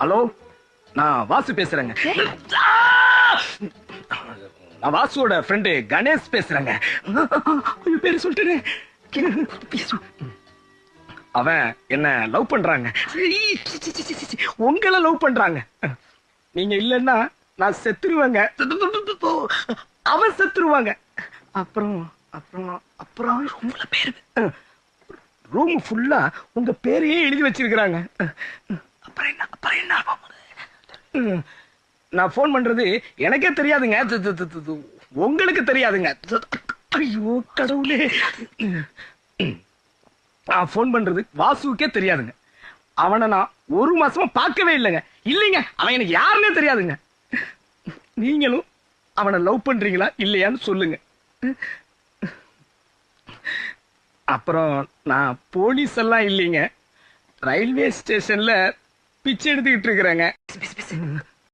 Hello, நான் வாசு பேசுறேங்க. நான் வாசுவோட ஃப்ரெண்டு கணேஷ் பேசுறேங்க. பேரு சொல்லிட்டு அவன் என்ன லவ் பண்றாங்க. உங்களை லவ் பண்றாங்க. நீங்க இல்லன்னா நான் செத்துருவேங்க. அவன் செத்துருவாங்க. அப்புறம் அப்புறம் அப்புறம் ரூம் ஃபுல்லா உங்க பேரையே எழுதி வச்சிருக்கிறாங்க. அப்புறம் என்ன அப்புறம் என்ன? நான் போன் பண்றது எனக்கே தெரியாதுங்க. உங்களுக்கு தெரியாதுங்க. ஐயோ கடவுளே. நான் போன் பண்றது வாசுவுக்கே தெரியாதுங்க. அவனை நான் ஒரு மாசமா பார்க்கவே இல்லைங்க. இல்லைங்க, அவன் எனக்கு யாருன்னே தெரியாதுங்க. நீங்களும் அவனை லவ் பண்றீங்களா இல்லையான்னு சொல்லுங்க. அப்புறம் நான் போலீஸ் எல்லாம் இல்லைங்க. ரயில்வே ஸ்டேஷன்ல பிச்சை எடுத்துக்கிட்டு இருக்கிறேங்க.